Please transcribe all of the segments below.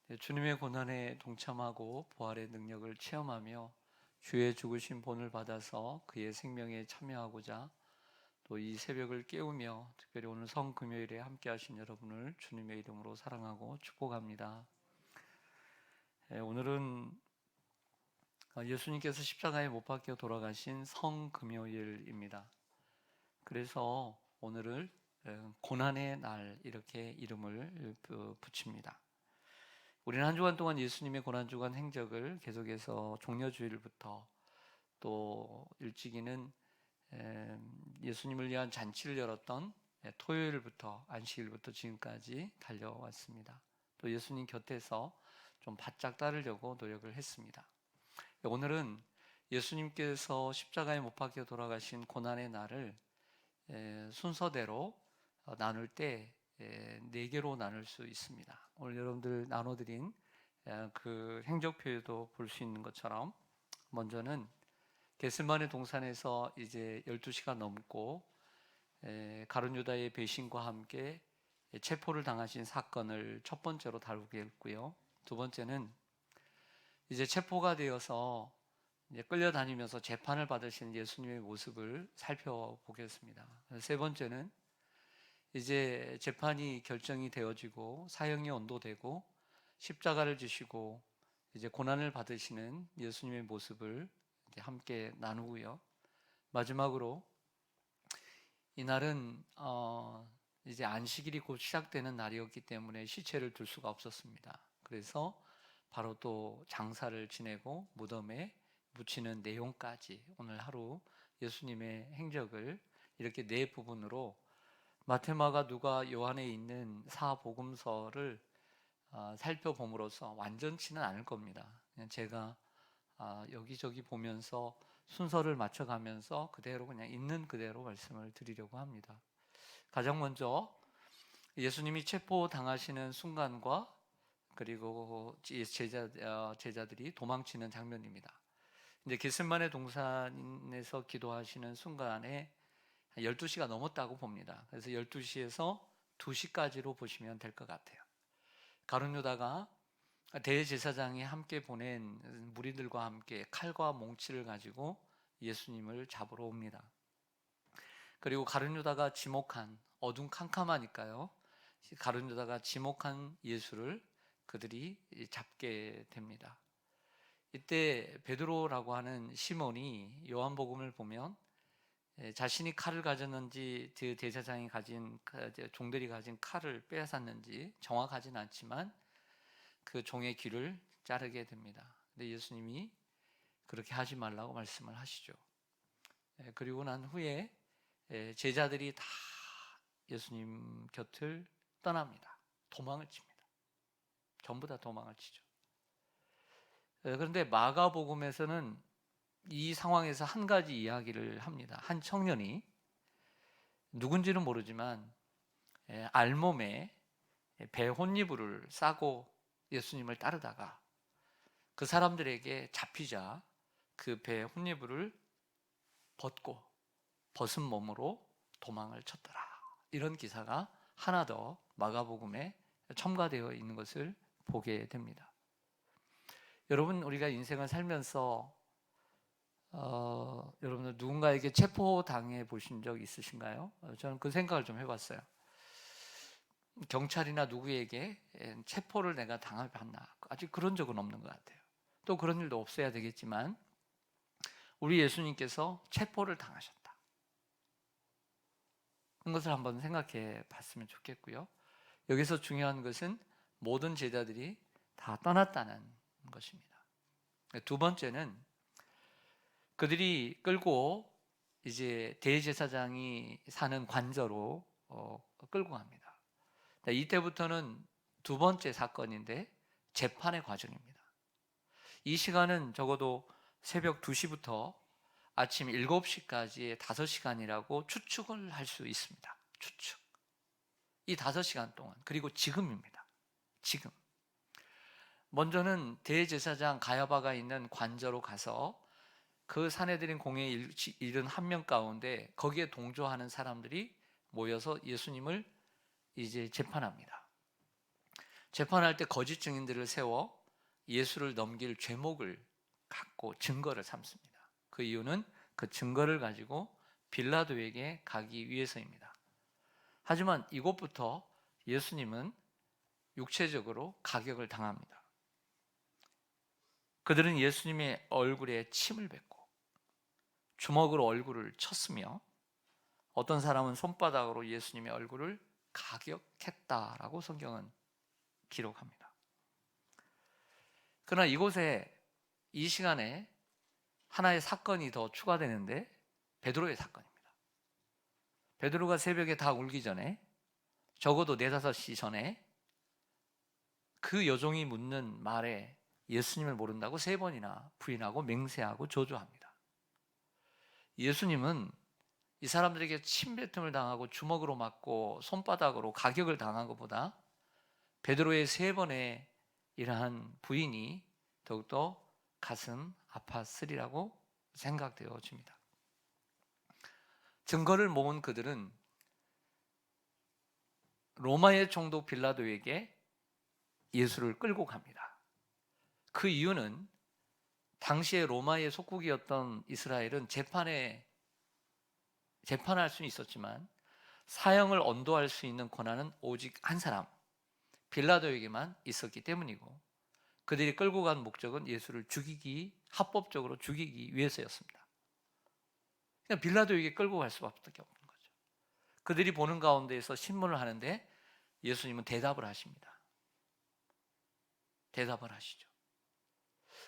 주님의 고난에 동참하고 부활의 능력을 체험하며 주의 죽으신 본을 받아서 그의 생명에 참여하고자 또 이 새벽을 깨우며 특별히 오늘 성금요일에 함께 하신 여러분을 주님의 이름으로 사랑하고 축복합니다. 오늘은 예수님께서 십자가에 못 박혀 돌아가신 성금요일입니다. 그래서 오늘을 고난의 날 이렇게 이름을 붙입니다. 우리는 한 주간 동안 예수님의 고난주간 행적을 계속해서 종려주일부터 또 일찍이는 예수님을 위한 잔치를 열었던 토요일부터 안식일부터 지금까지 달려왔습니다. 또 예수님 곁에서 좀 바짝 따르려고 노력을 했습니다. 오늘은 예수님께서 십자가에 못 박혀 돌아가신 고난의 날을 순서대로 나눌 때 네 개로 나눌 수 있습니다. 오늘 여러분들 나눠드린 그 행적표에도 볼 수 있는 것처럼 먼저는 겟세마네 동산에서 이제 12시가 넘고 가룟 유다의 배신과 함께 체포를 당하신 사건을 첫 번째로 다루게 했고요. 두 번째는 이제 체포가 되어서 이제 끌려다니면서 재판을 받으신 예수님의 모습을 살펴보겠습니다. 세 번째는 이제 재판이 결정이 되어지고 사형이 언도되고 십자가를 지시고 이제 고난을 받으시는 예수님의 모습을 이제 함께 나누고요. 마지막으로 이날은 이제 안식일이 곧 시작되는 날이었기 때문에 시체를 둘 수가 없었습니다. 그래서 바로 또 장사를 지내고 무덤에 묻히는 내용까지 오늘 하루 예수님의 행적을 이렇게 네 부분으로 마태, 마가, 누가, 요한에 있는 사복음서를 살펴봄으로써 완전치는 않을 겁니다. 그냥 제가 여기저기 보면서 순서를 맞춰가면서 그대로 그냥 있는 그대로 말씀을 드리려고 합니다. 가장 먼저 예수님이 체포당하시는 순간과 그리고 제자들이 도망치는 장면입니다. 이제 겟세마네 동산에서 기도하시는 순간에 12시가 넘었다고 봅니다. 그래서 12시에서 2시까지로 보시면 될 것 같아요. 가룟 유다가 대제사장이 함께 보낸 무리들과 함께 칼과 몽치를 가지고 예수님을 잡으러 옵니다. 그리고 가룟 유다가 지목한 어둠 캄캄하니까요. 가룟 유다가 지목한 예수를 그들이 잡게 됩니다. 이때 베드로라고 하는 시몬이 요한복음을 보면 자신이 칼을 가졌는지 그 대제사장이 가진 종들이 가진 칼을 빼앗았는지 정확하진 않지만 그 종의 귀를 자르게 됩니다. 근데 예수님이 그렇게 하지 말라고 말씀을 하시죠. 그리고 난 후에 제자들이 다 예수님 곁을 떠납니다. 도망을 칩니다. 전부 다 도망을 치죠. 그런데 마가복음에서는 이 상황에서 한 가지 이야기를 합니다. 한 청년이 누군지는 모르지만 알몸에 배 혼이불을 싸고 예수님을 따르다가 그 사람들에게 잡히자 그 배 혼이불을 벗고 벗은 몸으로 도망을 쳤더라. 이런 기사가 하나 더 마가복음에 첨가되어 있는 것을 보게 됩니다. 여러분, 우리가 인생을 살면서 여러분들 누군가에게 체포당해 보신 적 있으신가요? 저는 그 생각을 좀 해봤어요. 경찰이나 누구에게 체포를 내가 당해봤나? 아직 그런 적은 없는 것 같아요. 또 그런 일도 없어야 되겠지만 우리 예수님께서 체포를 당하셨다. 그것을 한번 생각해 봤으면 좋겠고요. 여기서 중요한 것은 모든 제자들이 다 떠났다는 것입니다. 두 번째는 그들이 끌고 이제 대제사장이 사는 관저로 끌고 갑니다. 이때부터는 두 번째 사건인데 재판의 과정입니다. 이 시간은 적어도 새벽 2시부터 아침 7시까지의 5시간이라고 추측을 할 수 있습니다. 추측. 이 5시간 동안, 그리고 지금입니다. 지금. 먼저는 대제사장 가야바가 있는 관저로 가서 그 사내들인 공의 71명 가운데 거기에 동조하는 사람들이 모여서 예수님을 이제 재판합니다. 재판할 때 거짓 증인들을 세워 예수를 넘길 죄목을 갖고 증거를 삼습니다. 그 이유는 그 증거를 가지고 빌라도에게 가기 위해서입니다. 하지만 이곳부터 예수님은 육체적으로 가격을 당합니다. 그들은 예수님의 얼굴에 침을 뱉고 주먹으로 얼굴을 쳤으며 어떤 사람은 손바닥으로 예수님의 얼굴을 가격했다라고 성경은 기록합니다. 그러나 이곳에 이 시간에 하나의 사건이 더 추가되는데 베드로의 사건입니다. 베드로가 새벽에 다 울기 전에 적어도 4-5시 전에 그 여종이 묻는 말에 예수님을 모른다고 3번이나 부인하고 맹세하고 저주합니다. 예수님은 이 사람들에게 침뱉음을 당하고 주먹으로 맞고 손바닥으로 가격을 당한 것보다 베드로의 3번의 이러한 부인이 더욱더 가슴 아팠으리라고 생각되어집니다. 증거를 모은 그들은 로마의 총독 빌라도에게 예수를 끌고 갑니다. 그 이유는 당시에 로마의 속국이었던 이스라엘은 재판할 수는 있었지만 사형을 언도할 수 있는 권한은 오직 한 사람, 빌라도에게만 있었기 때문이고 그들이 끌고 간 목적은 예수를 합법적으로 죽이기 위해서였습니다. 그냥 빌라도에게 끌고 갈 수밖에 없는 거죠. 그들이 보는 가운데에서 신문을 하는데 예수님은 대답을 하십니다. 대답을 하시죠.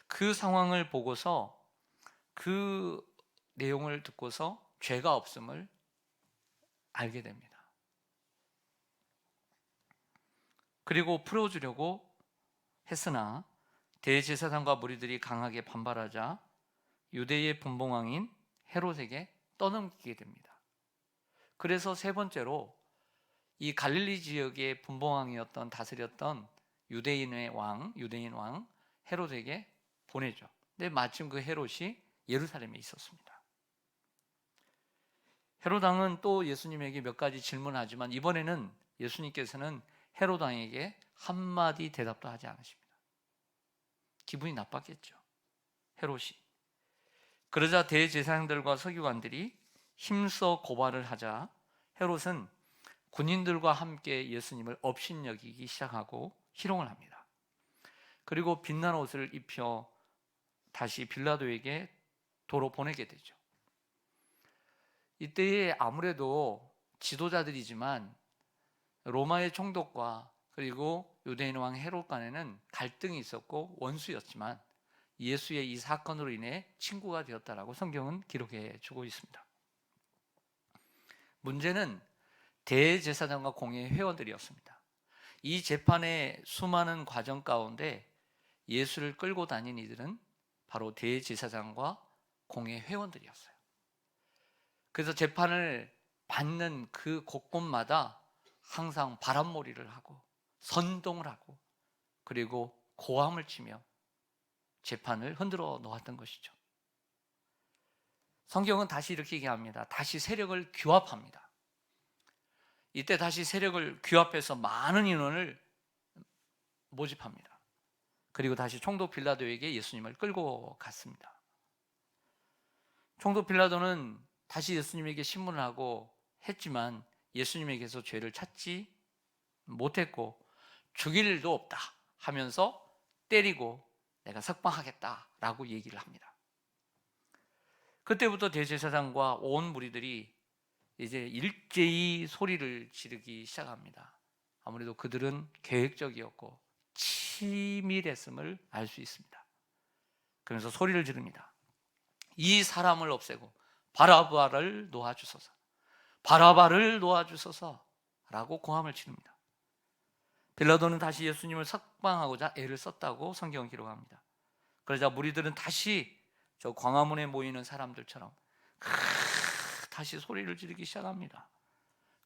그 상황을 보고서 그 내용을 듣고서 죄가 없음을 알게 됩니다. 그리고 풀어주려고 했으나 대제사장과 무리들이 강하게 반발하자 유대의 분봉왕인 헤롯에게 떠넘기게 됩니다. 그래서 3번째로 이 갈릴리 지역의 분봉왕이었던 다스렸던 유대인 왕 헤롯에게 보내죠. 근데 마침 그 헤롯이 예루살렘에 있었습니다. 헤롯 왕은 또 예수님에게 몇 가지 질문하지만 이번에는 예수님께서는 헤롯 왕에게 한마디 대답도 하지 않으십니다. 기분이 나빴겠죠, 헤롯이. 그러자 대제사장들과 서기관들이 힘써 고발을 하자 헤롯은 군인들과 함께 예수님을 업신여기기 시작하고 희롱을 합니다. 그리고 빛난 옷을 입혀 다시 빌라도에게 도로 보내게 되죠. 이때에 아무래도 지도자들이지만 로마의 총독과 그리고 유대인 왕 헤롯 간에는 갈등이 있었고 원수였지만 예수의 이 사건으로 인해 친구가 되었다라고 성경은 기록해 주고 있습니다. 문제는 대제사장과 공회 회원들이었습니다. 이 재판의 수많은 과정 가운데 예수를 끌고 다닌 이들은 바로 대제사장과 공회 회원들이었어요. 그래서 재판을 받는 그 곳곳마다 항상 바람몰이를 하고 선동을 하고 그리고 고함을 치며 재판을 흔들어 놓았던 것이죠. 성경은 다시 이렇게 얘기합니다. 다시 세력을 규합합니다. 이때 다시 세력을 규합해서 많은 인원을 모집합니다. 그리고 다시 총독 빌라도에게 예수님을 끌고 갔습니다. 총독 빌라도는 다시 예수님에게 신문을 하고 했지만 예수님에게서 죄를 찾지 못했고 죽일 일도 없다 하면서 때리고 내가 석방하겠다라고 얘기를 합니다. 그때부터 대제사장과 온 무리들이 이제 일제히 소리를 지르기 시작합니다. 아무래도 그들은 계획적이었고 치밀했음을 알 수 있습니다. 그러면서 소리를 지릅니다. 이 사람을 없애고 바라바를 놓아주소서, 바라바를 놓아주소서 라고 고함을 치릅니다. 빌라도는 다시 예수님을 석방하고자 애를 썼다고 성경은 기록합니다. 그러자 무리들은 다시 저 광화문에 모이는 사람들처럼 다시 소리를 지르기 시작합니다.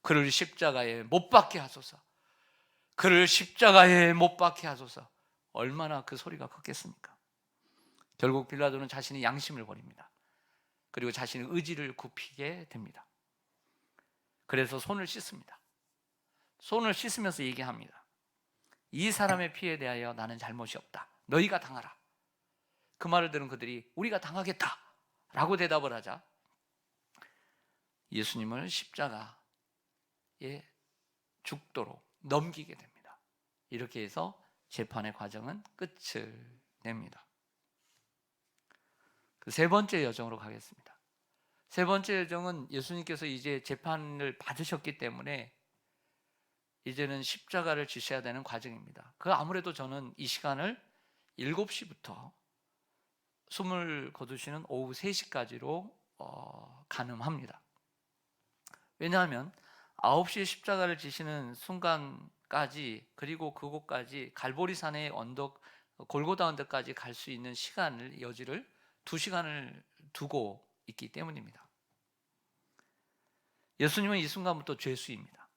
그를 십자가에 못 박게 하소서, 그를 십자가에 못 박게 하소서. 얼마나 그 소리가 컸겠습니까? 결국 빌라도는 자신의 양심을 버립니다. 그리고 자신의 의지를 굽히게 됩니다. 그래서 손을 씻습니다. 손을 씻으면서 얘기합니다. 이 사람의 피에 대하여 나는 잘못이 없다. 너희가 당하라. 그 말을 들은 그들이 우리가 당하겠다 라고 대답을 하자 예수님을 십자가에 죽도록 넘기게 됩니다. 이렇게 해서 재판의 과정은 끝을 냅니다. 그 세 번째 여정으로 가겠습니다. 세 번째 여정은 예수님께서 이제 재판을 받으셨기 때문에 이제는 십자가를 지셔야 되는 과정입니다. 그 아무래도 저는 이 시간을 7시부터 숨을 거두시는 오후 3시까지로 가늠합니다. 왜냐하면 9시에 십자가를 지시는 순간까지 그리고 그곳까지 갈보리산의 언덕 골고다 언덕까지 갈 수 있는 시간을 여지를 2시간을 두고 있기 때문입니다. 예수님은 이 순간부터 죄수입니다.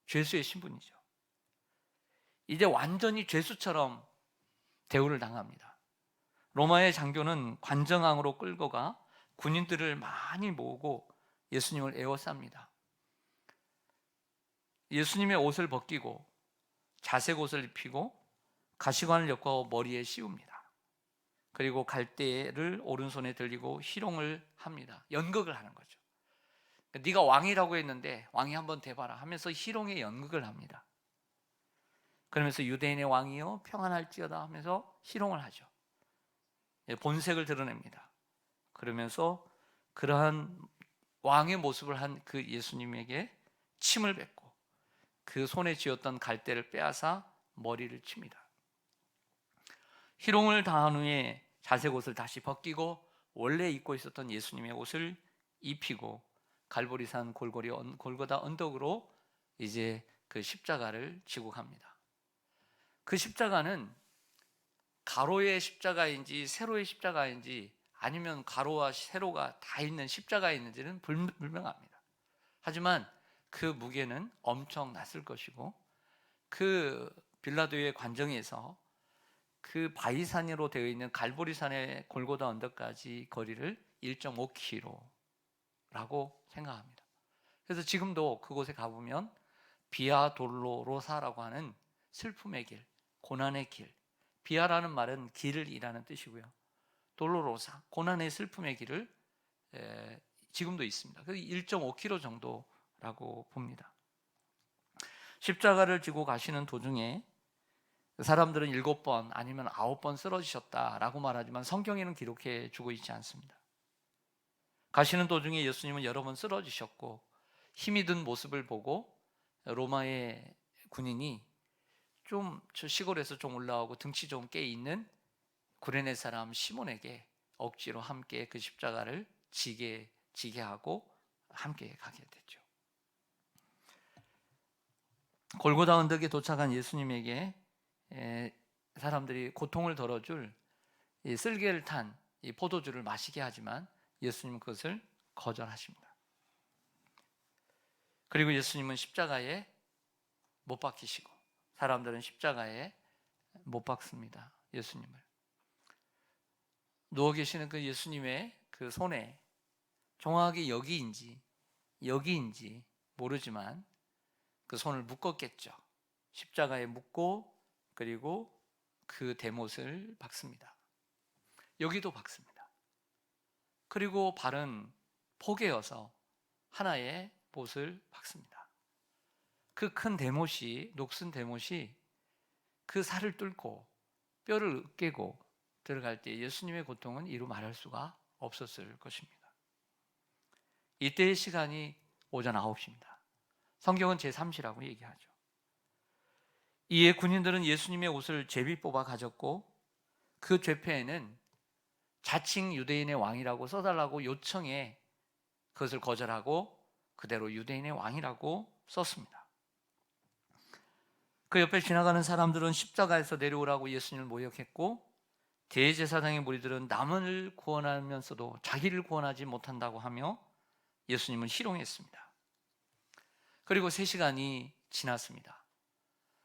죄수의 신분이죠. 이제 완전히 죄수처럼 대우를 당합니다. 로마의 장교는 관정항으로 끌고 가 군인들을 많이 모으고 예수님을 에워쌉니다. 예수님의 옷을 벗기고 자색 옷을 입히고 가시관을 엮어 머리에 씌웁니다. 그리고 갈대를 오른손에 들리고 희롱을 합니다. 연극을 하는 거죠. 네가 왕이라고 했는데 왕이 한번 돼봐라 하면서 희롱의 연극을 합니다. 그러면서 유대인의 왕이여 평안할지어다 하면서 희롱을 하죠. 본색을 드러냅니다. 그러면서 그러한 왕의 모습을 한 그 예수님에게 침을 뱉고 그 손에 쥐었던 갈대를 빼앗아 머리를 칩니다. 희롱을 당한 후에 자색 옷을 다시 벗기고 원래 입고 있었던 예수님의 옷을 입히고 갈보리산 골고다 언덕으로 이제 그 십자가를 지고 갑니다. 그 십자가는 가로의 십자가인지 세로의 십자가인지 아니면 가로와 세로가 다 있는 십자가인지는 불명합니다. 하지만 그 무게는 엄청났을 것이고 그 빌라도의 관정에서 그 바위산으로 되어 있는 갈보리산의 골고다 언덕까지 거리를 1.5km라고 생각합니다. 그래서 지금도 그곳에 가보면 비아 돌로로사라고 하는 슬픔의 길, 고난의 길, 비아라는 말은 길을 이라는 뜻이고요. 돌로로사, 고난의 슬픔의 길을 지금도 있습니다. 1.5km 정도라고 봅니다. 십자가를 지고 가시는 도중에 사람들은 7번 아니면 9번 쓰러지셨다라고 말하지만 성경에는 기록해 주고 있지 않습니다. 가시는 도중에 예수님은 여러 번 쓰러지셨고 힘이 든 모습을 보고 로마의 군인이 좀 저 시골에서 좀 올라오고 등치 좀 꽤 있는 구레네 사람 시몬에게 억지로 함께 그 십자가를 지게 하고 함께 가게 됐죠. 골고다 언덕에 도착한 예수님에게 사람들이 고통을 덜어줄 쓸개를 탄 이 포도주를 마시게 하지만 예수님은 그것을 거절하십니다. 그리고 예수님은 십자가에 못 박히시고 사람들은 십자가에 못 박습니다. 예수님을 누워 계시는 그 예수님의 그 손에 정확하게 여기인지 모르지만 그 손을 묶었겠죠. 십자가에 묶고 그리고 그 대못을 박습니다. 여기도 박습니다. 그리고 발은 포개어서 하나의 못을 박습니다. 그 큰 대못이, 녹슨 대못이 그 살을 뚫고 뼈를 으깨고 들어갈 때 예수님의 고통은 이루 말할 수가 없었을 것입니다. 이때의 시간이 오전 9시입니다. 성경은 제3시라고 얘기하죠. 이에 군인들은 예수님의 옷을 제비 뽑아 가졌고 그 죄패에는 자칭 유대인의 왕이라고 써달라고 요청해 그것을 거절하고 그대로 유대인의 왕이라고 썼습니다. 그 옆에 지나가는 사람들은 십자가에서 내려오라고 예수님을 모욕했고 대제사장의 무리들은 남을 구원하면서도 자기를 구원하지 못한다고 하며 예수님을 희롱했습니다. 그리고 3시간이 지났습니다.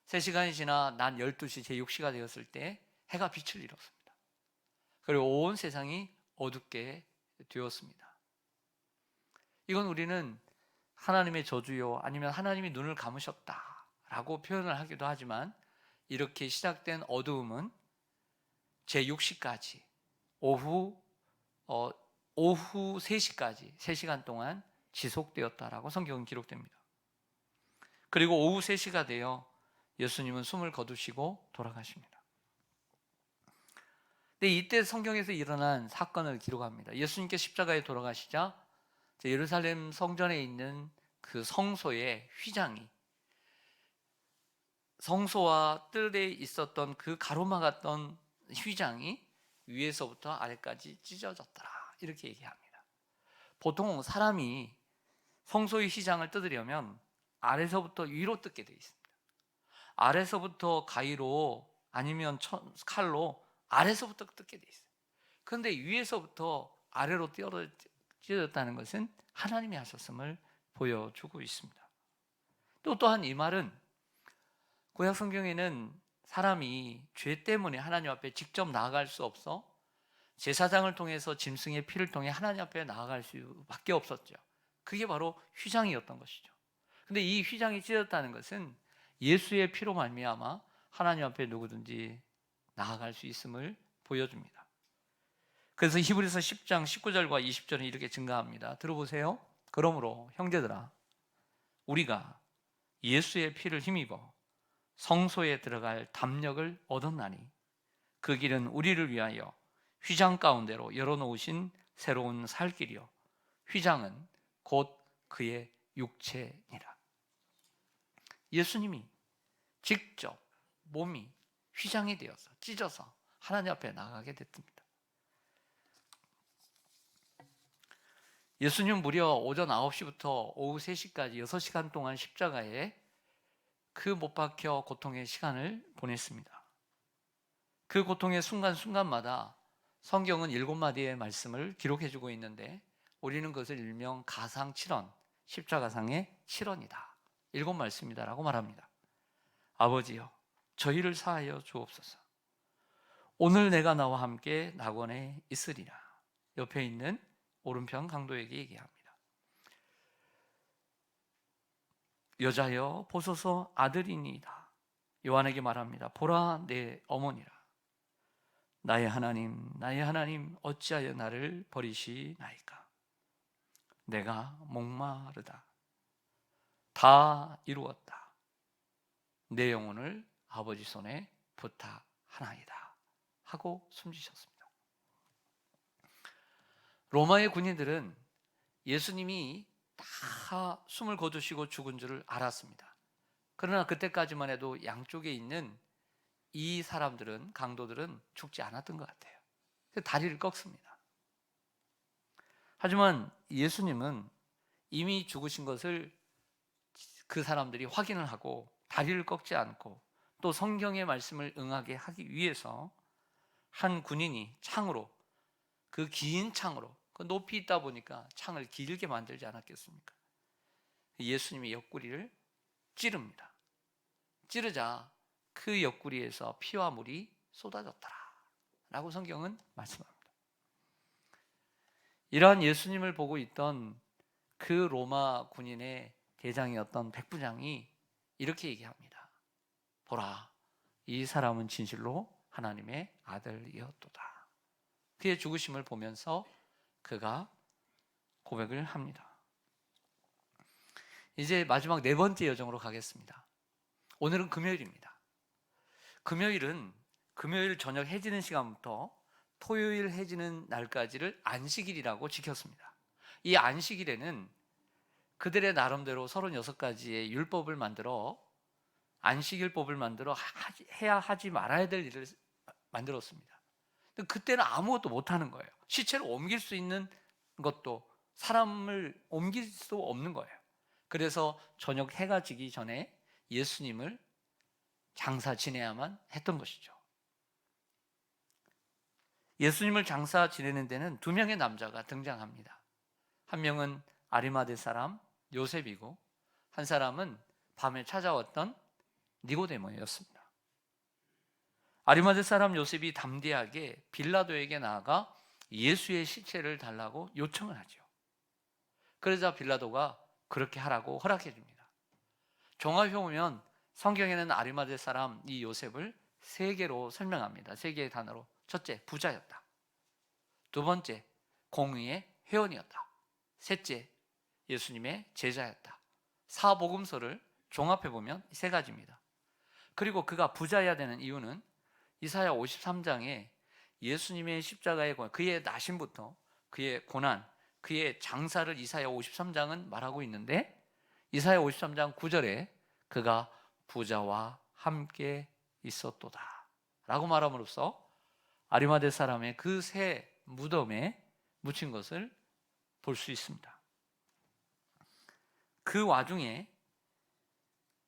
3시간이 지나 낮 12시 제6시가 되었을 때 해가 빛을 잃었습니다. 그리고 온 세상이 어둡게 되었습니다. 이건 우리는 하나님의 저주요 아니면 하나님이 눈을 감으셨다라고 표현을 하기도 하지만 이렇게 시작된 어두움은 제6시까지 오후 3시까지 3시간 동안 지속되었다라고 성경은 기록됩니다. 그리고 오후 3시가 되어 예수님은 숨을 거두시고 돌아가십니다. 근데 이때 성경에서 일어난 사건을 기록합니다. 예수님께 십자가에 돌아가시자 예루살렘 성전에 있는 그 성소의 휘장이, 성소와 뜰에 있었던 그 가로막았던 휘장이 위에서부터 아래까지 찢어졌더라, 이렇게 얘기합니다. 보통 사람이 성소의 휘장을 뜯으려면 아래서부터 위로 뜯게 되어 있습니다. 아래서부터 가위로 아니면 칼로 아래서부터 뜯게 되어 있어요. 그런데 위에서부터 아래로 찢어졌다는 것은 하나님이 하셨음을 보여주고 있습니다. 또한 이 말은 구약 성경에는 사람이 죄 때문에 하나님 앞에 직접 나아갈 수 없어 제사장을 통해서 짐승의 피를 통해 하나님 앞에 나아갈 수밖에 없었죠. 그게 바로 휘장이었던 것이죠. 근데 이 휘장이 찢어졌다는 것은 예수의 피로 말미암아 하나님 앞에 누구든지 나아갈 수 있음을 보여줍니다. 그래서 히브리서 10장 19절과 20절은 이렇게 증가합니다. 들어보세요. 그러므로 형제들아, 우리가 예수의 피를 힘입어 성소에 들어갈 담력을 얻었나니 그 길은 우리를 위하여 휘장 가운데로 열어놓으신 새로운 살 길이요 휘장은 곧 그의 육체니라. 예수님이 직접 몸이 휘장이 되어서 찢어서 하나님 앞에 나가게 됐습니다. 예수님 무려 오전 9시부터 오후 3시까지 6시간 동안 십자가에 그 못 박혀 고통의 시간을 보냈습니다. 그 고통의 순간순간마다 성경은 7마디의 말씀을 기록해주고 있는데 우리는 그것을 일명 가상 7원, 십자가상의 7원이다, 7말씀이다라고 말합니다. 아버지여, 저희를 사하여 주옵소서. 오늘 내가 나와 함께 낙원에 있으리라. 옆에 있는 오른편 강도에게 얘기합니다. 여자여 보소서 아들이니이다. 요한에게 말합니다. 보라 내 어머니라. 나의 하나님 어찌하여 나를 버리시나이까. 내가 목마르다. 다 이루었다. 내 영혼을 아버지 손에 부탁하나이다 하고 숨지셨습니다. 로마의 군인들은 예수님이 다 숨을 거두시고 죽은 줄을 알았습니다. 그러나 그때까지만 해도 양쪽에 있는 이 사람들은, 강도들은 죽지 않았던 것 같아요. 다리를 꺾습니다. 하지만 예수님은 이미 죽으신 것을 그 사람들이 확인을 하고 다리를 꺾지 않고 또 성경의 말씀을 응하게 하기 위해서 한 군인이 창으로, 그 긴 창으로, 그 높이 있다 보니까 창을 길게 만들지 않았겠습니까? 예수님의 옆구리를 찌릅니다. 찌르자 그 옆구리에서 피와 물이 쏟아졌더라 라고 성경은 말씀합니다. 이러한 예수님을 보고 있던 그 로마 군인의 대장이었던 백부장이 이렇게 얘기합니다. 보라, 이 사람은 진실로 하나님의 아들이었도다. 그의 죽으심을 보면서 그가 고백을 합니다. 이제 마지막 4번째 여정으로 가겠습니다. 오늘은 금요일입니다. 금요일은 금요일 저녁 해지는 시간부터 토요일 해지는 날까지를 안식일이라고 지켰습니다. 이 안식일에는 그들의 나름대로 36가지의 율법을 만들어, 안식일법을 만들어 해야 하지 말아야 될 일을 만들었습니다. 그때는 아무것도 못하는 거예요. 시체를 옮길 수 있는 것도, 사람을 옮길 수 없는 거예요. 그래서 저녁 해가 지기 전에 예수님을 장사 지내야만 했던 것이죠. 예수님을 장사 지내는 데는 2명의 남자가 등장합니다. 한 명은 아리마대 사람 요셉이고 한 사람은 밤에 찾아왔던 니고데모였습니다. 아리마대 사람 요셉이 담대하게 빌라도에게 나아가 예수의 시체를 달라고 요청을 하죠. 그러자 빌라도가 그렇게 하라고 허락해 줍니다. 종합해 보면 성경에는 아리마대 사람 이 요셉을 세 개로 설명합니다. 세 개의 단어로. 첫째, 부자였다. 두 번째, 공의의 회원이었다. 셋째, 예수님의 제자였다. 사복음서를 종합해 보면 세 가지입니다. 그리고 그가 부자여야 되는 이유는 이사야 53장에 예수님의 십자가의 고난, 그의 나심부터 그의 고난, 그의 장사를 이사야 53장은 말하고 있는데, 이사야 53장 9절에 그가 부자와 함께 있었도다 라고 말함으로써 아리마대 사람의 그 새 무덤에 묻힌 것을 볼 수 있습니다. 그 와중에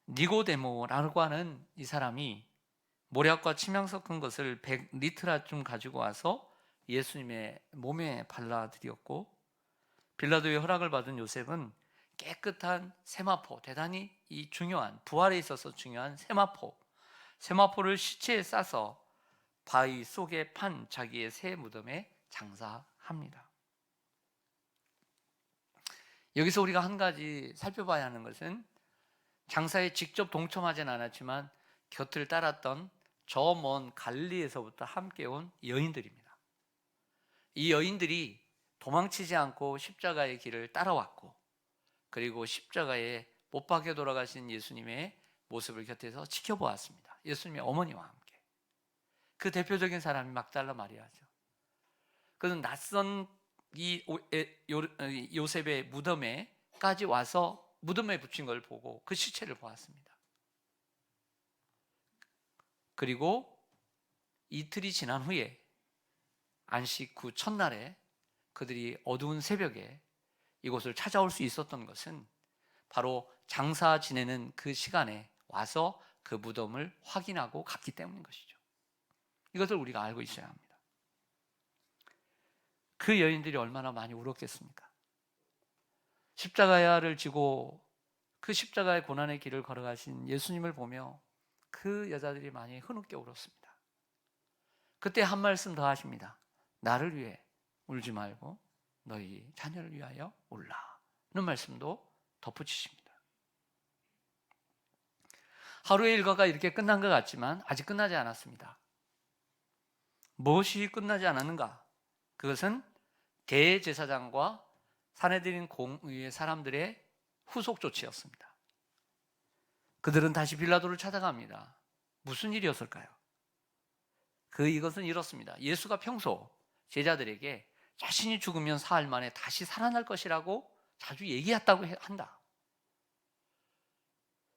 니고데모라고 하는 이 사람이 모략과 침향 섞은 것을 100리트라쯤 가지고 와서 예수님의 몸에 발라드렸고, 빌라도의 허락을 받은 요셉은 깨끗한 세마포, 대단히 이 중요한, 부활에 있어서 중요한 세마포를 시체에 싸서 바위 속에 판 자기의 새 무덤에 장사합니다. 여기서 우리가 한 가지 살펴봐야 하는 것은, 장사에 직접 동참하진 않았지만 곁을 따랐던 저 먼 갈릴리에서부터 함께 온 여인들입니다. 이 여인들이 도망치지 않고 십자가의 길을 따라왔고, 그리고 십자가에 못 박혀 돌아가신 예수님의 모습을 곁에서 지켜보았습니다. 예수님의 어머니와 함께. 그 대표적인 사람이 막달라 마리아죠. 그는 낯선 이 요셉의 무덤에까지 와서 무덤에 붙인 걸 보고 그 시체를 보았습니다. 그리고 이틀이 지난 후에 안식 후 첫날에 그들이 어두운 새벽에 이곳을 찾아올 수 있었던 것은 바로 장사 지내는 그 시간에 와서 그 무덤을 확인하고 갔기 때문인 것이죠. 이것을 우리가 알고 있어야 합니다. 그 여인들이 얼마나 많이 울었겠습니까? 십자가를 지고 그 십자가의 고난의 길을 걸어가신 예수님을 보며 그 여자들이 많이 흐느껴 울었습니다. 그때 한 말씀 더 하십니다. 나를 위해 울지 말고 너희 자녀를 위하여 울라는 말씀도 덧붙이십니다. 하루의 일과가 이렇게 끝난 것 같지만 아직 끝나지 않았습니다. 무엇이 끝나지 않았는가? 그것은 대제사장과 사내들인 공의의 사람들의 후속 조치였습니다. 그들은 다시 빌라도를 찾아갑니다. 무슨 일이었을까요? 이것은 이렇습니다. 예수가 평소 제자들에게 자신이 죽으면 사흘 만에 다시 살아날 것이라고 자주 얘기했다고 한다.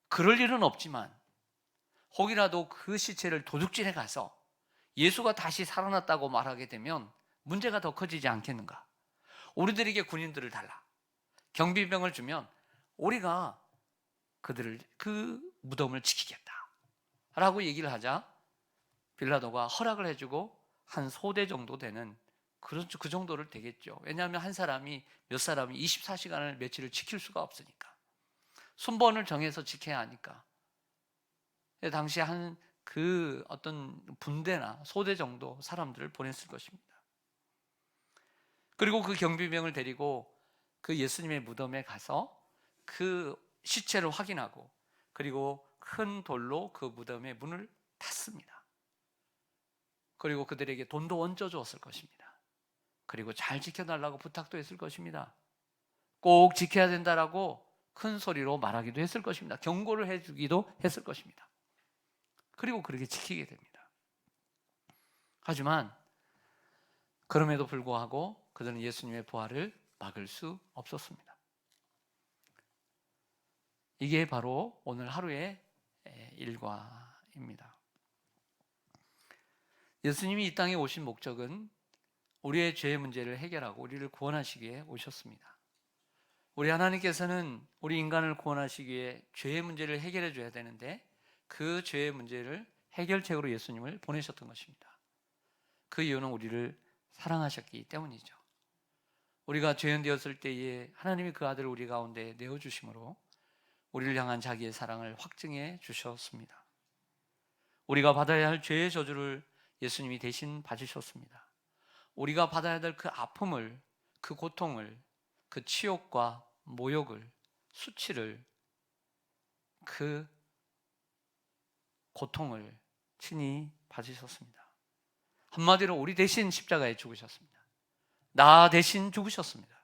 그럴 일은 없지만 혹이라도 그 시체를 도둑질해 가서 예수가 다시 살아났다고 말하게 되면 문제가 더 커지지 않겠는가? 우리들에게 군인들을 달라, 경비병을 주면 우리가 그 무덤을 지키겠다 라고 얘기를 하자 빌라도가 허락을 해주고 한 소대 정도 되는, 그 정도를 되겠죠. 왜냐하면 한 사람이 몇 사람이 24시간을 며칠을 지킬 수가 없으니까, 순번을 정해서 지켜야 하니까. 당시에 그 어떤 분대나 소대 정도 사람들을 보냈을 것입니다. 그리고 그 경비병을 데리고 그 예수님의 무덤에 가서 그 시체를 확인하고, 그리고 큰 돌로 그 무덤의 문을 닫습니다. 그리고 그들에게 돈도 얹어 주었을 것입니다. 그리고 잘 지켜달라고 부탁도 했을 것입니다. 꼭 지켜야 된다라고 큰 소리로 말하기도 했을 것입니다. 경고를 해주기도 했을 것입니다. 그리고 그렇게 지키게 됩니다. 하지만 그럼에도 불구하고 그들은 예수님의 부활을 막을 수 없었습니다. 이게 바로 오늘 하루의 일과입니다. 예수님이 이 땅에 오신 목적은 우리의 죄의 문제를 해결하고 우리를 구원하시기에 오셨습니다. 우리 하나님께서는 우리 인간을 구원하시기 위해 죄의 문제를 해결해 줘야 되는데, 그 죄의 문제를 해결책으로 예수님을 보내셨던 것입니다. 그 이유는 우리를 사랑하셨기 때문이죠. 우리가 죄인 되었을 때에 하나님이 그 아들을 우리 가운데 내어주심으로 우리를 향한 자기의 사랑을 확증해 주셨습니다. 우리가 받아야 할 죄의 저주를 예수님이 대신 받으셨습니다. 우리가 받아야 될 그 아픔을, 그 고통을, 그 치욕과 모욕을, 수치를 그 고통을 친히 받으셨습니다. 한마디로 우리 대신 십자가에 죽으셨습니다. 나 대신 죽으셨습니다.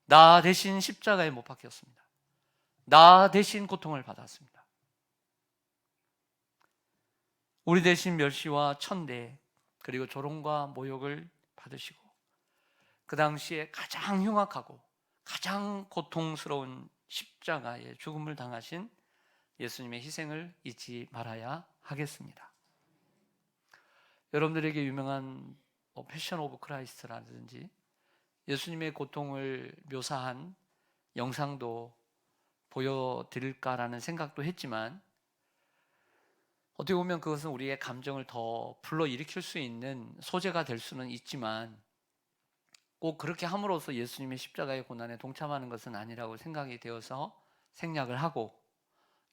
나 대신 십자가에 못 박혔습니다. 나 대신 고통을 받았습니다. 우리 대신 멸시와 천대 그리고 조롱과 모욕을 받으시고 그 당시에 가장 흉악하고 가장 고통스러운 십자가의 죽음을 당하신 예수님의 희생을 잊지 말아야 하겠습니다. 여러분들에게 유명한 패션 오브 크라이스트라든지 예수님의 고통을 묘사한 영상도 보여드릴까라는 생각도 했지만 어떻게 보면 그것은 우리의 감정을 더 불러일으킬 수 있는 소재가 될 수는 있지만 꼭 그렇게 함으로써 예수님의 십자가의 고난에 동참하는 것은 아니라고 생각이 되어서 생략을 하고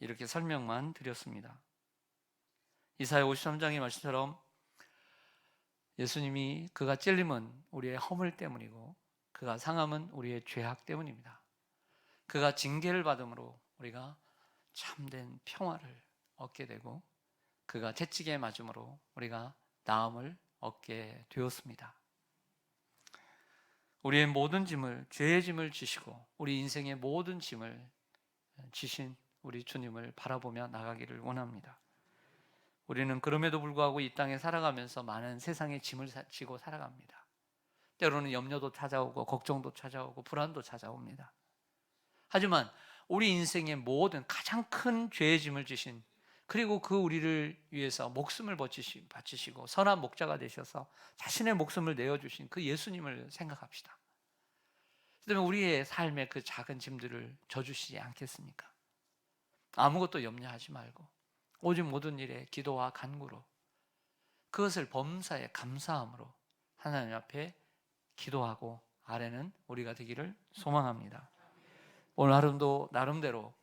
이렇게 설명만 드렸습니다. 이사야 53장의 말씀처럼 예수님이 그가 찔림은 우리의 허물 때문이고 그가 상함은 우리의 죄악 때문입니다. 그가 징계를 받음으로 우리가 참된 평화를 얻게 되고 그가 채찍에 맞음으로 우리가 나음을 얻게 되었습니다. 우리의 모든 짐을, 죄의 짐을 지시고 우리 인생의 모든 짐을 지신 우리 주님을 바라보며 나가기를 원합니다. 우리는 그럼에도 불구하고 이 땅에 살아가면서 많은 세상의 짐을 지고 살아갑니다. 때로는 염려도 찾아오고 걱정도 찾아오고 불안도 찾아옵니다. 하지만 우리 인생의 모든 가장 큰 죄의 짐을 지신 그리고 그 우리를 위해서 목숨을 바치시고 선한 목자가 되셔서 자신의 목숨을 내어주신 그 예수님을 생각합시다. 그러면 우리의 삶의 그 작은 짐들을 져주시지 않겠습니까? 아무것도 염려하지 말고 오직 모든 일에 기도와 간구로 그것을 범사에 감사함으로 하나님 앞에 기도하고 아래는 우리가 되기를 소망합니다. 오늘 하루도 나름대로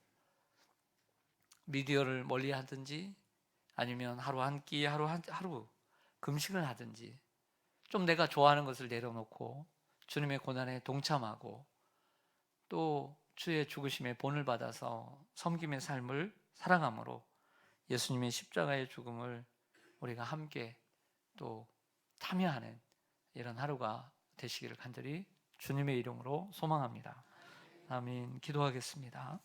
미디어를 멀리 하든지 아니면 하루 한 끼 하루 금식을 하든지 좀 내가 좋아하는 것을 내려놓고 주님의 고난에 동참하고 또 주의 죽으심의 본을 받아서 섬김의 삶을 살아감으로 예수님의 십자가의 죽음을 우리가 함께 또 참여하는 이런 하루가 되시기를 간절히 주님의 이름으로 소망합니다. 아멘. 기도하겠습니다.